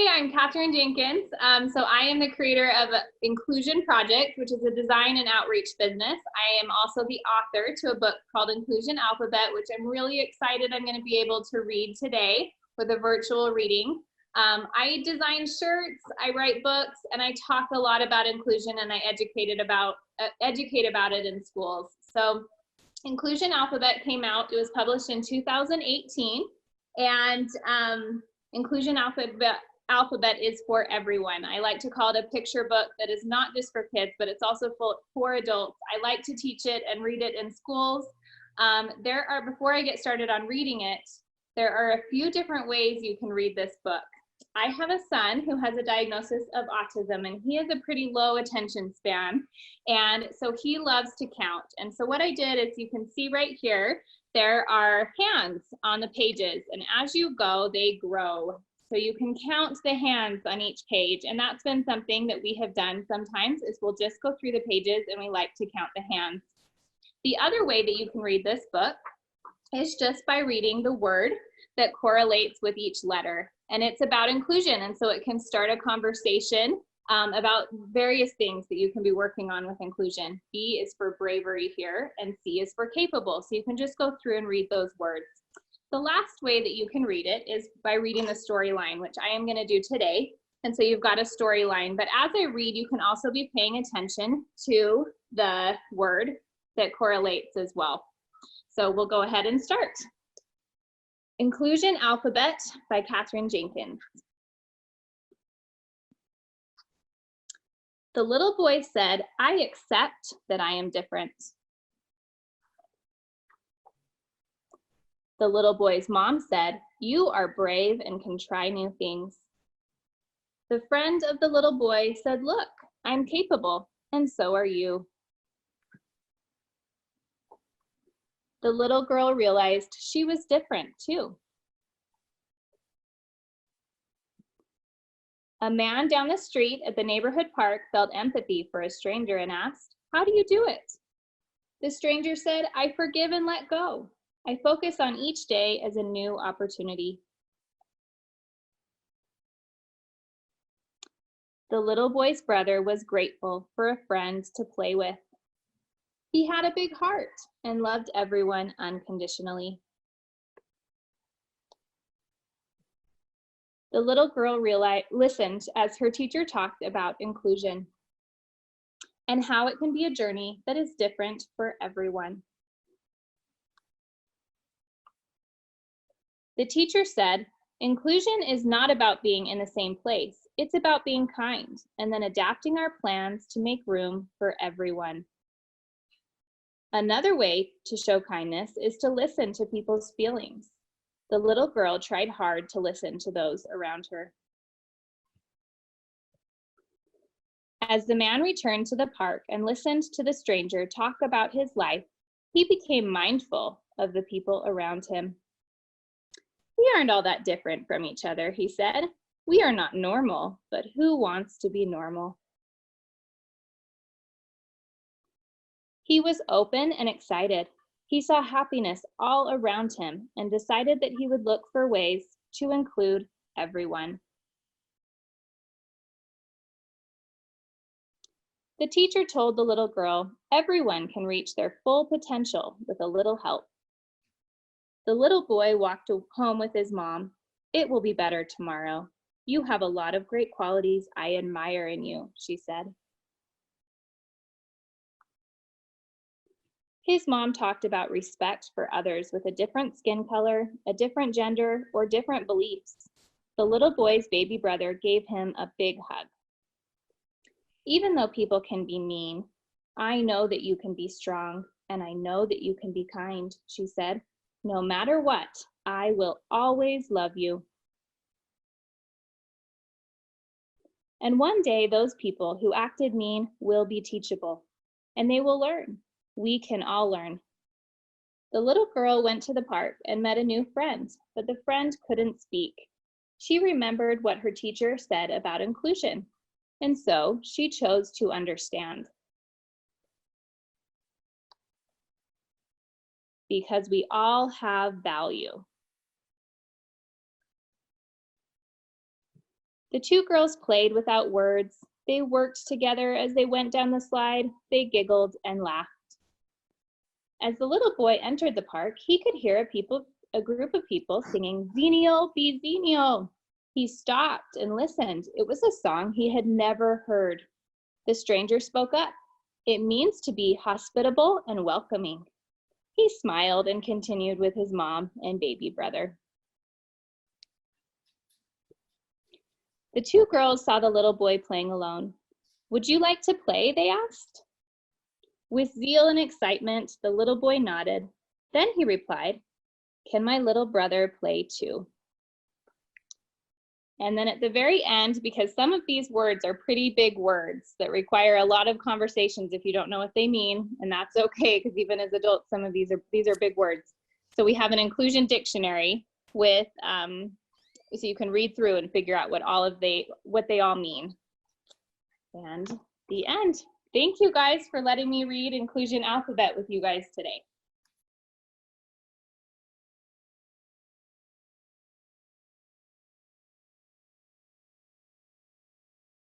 Hey, I'm Catherine Jenkins. So I am the creator of Inclusion Project, which is a design and outreach business. I am also the author to a book called Inclusion Alphabet, which I'm really excited I'm going to be able to read today with a virtual reading. I design shirts, I write books, and I talk a lot about inclusion, and I educate about it in schools. So Inclusion Alphabet came out, it was published in 2018, and Inclusion Alphabet is for everyone. I like to call it a picture book that is not just for kids, but it's also for adults. I like to teach it and read it in schools. Before I get started on reading it, there are a few different ways you can read this book. I have a son who has a diagnosis of autism, and he has a pretty low attention span, and so he loves to count. And so what I did is, you can see right here, there are hands on the pages, and as you go, they grow. So you can count the hands on each page, and that's been something that we have done sometimes, is we'll just go through the pages and we like to count the hands. The other way that you can read this book is just by reading the word that correlates with each letter. And it's about inclusion, and so it can start a conversation about various things that you can be working on with inclusion. B is for bravery here, and C is for capable. So you can just go through and read those words. The last way that you can read it is by reading the storyline, which I am going to do today. And so you've got a storyline, but as I read, you can also be paying attention to the word that correlates as well. So we'll go ahead and start. Inclusion Alphabet by Catherine Jenkins. The little boy said, "I accept that I am different." The little boy's mom said, "You are brave and can try new things." The friend of the little boy said, "Look, I'm capable, and so are you." The little girl realized she was different too. A man down the street at the neighborhood park felt empathy for a stranger and asked, "How do you do it?" The stranger said, "I forgive and let go. I focus on each day as a new opportunity." The little boy's brother was grateful for a friend to play with. He had a big heart and loved everyone unconditionally. The little girl listened as her teacher talked about inclusion and how it can be a journey that is different for everyone. The teacher said, "Inclusion is not about being in the same place. It's about being kind and then adapting our plans to make room for everyone." Another way to show kindness is to listen to people's feelings. The little girl tried hard to listen to those around her. As the man returned to the park and listened to the stranger talk about his life, he became mindful of the people around him. "We aren't all that different from each other," he said. "We are not normal, but who wants to be normal?" He was open and excited. He saw happiness all around him and decided that he would look for ways to include everyone. The teacher told the little girl, "Everyone can reach their full potential with a little help." The little boy walked home with his mom. "It will be better tomorrow. You have a lot of great qualities I admire in you," she said. His mom talked about respect for others with a different skin color, a different gender, or different beliefs. The little boy's baby brother gave him a big hug. "Even though people can be mean, I know that you can be strong, and I know that you can be kind," she said. "No matter what, I will always love you." And one day, those people who acted mean will be teachable, and they will learn. We can all learn. The little girl went to the park and met a new friend, but the friend couldn't speak. She remembered what her teacher said about inclusion, and so she chose to understand. Because we all have value. The two girls played without words. They worked together as they went down the slide. They giggled and laughed. As the little boy entered the park, he could hear a group of people singing, "Xenial, be Xenial." He stopped and listened. It was a song he had never heard. The stranger spoke up. "It means to be hospitable and welcoming." He smiled and continued with his mom and baby brother. The two girls saw the little boy playing alone. "Would you like to play?" they asked. With zeal and excitement, the little boy nodded. Then he replied, "Can my little brother play too?" And then at the very end, because some of these words are pretty big words that require a lot of conversations if you don't know what they mean, and that's okay, because even as adults, some of these are big words. So we have an inclusion dictionary with, so you can read through and figure out what they all mean. And the end. Thank you guys for letting me read Inclusion Alphabet with you guys today.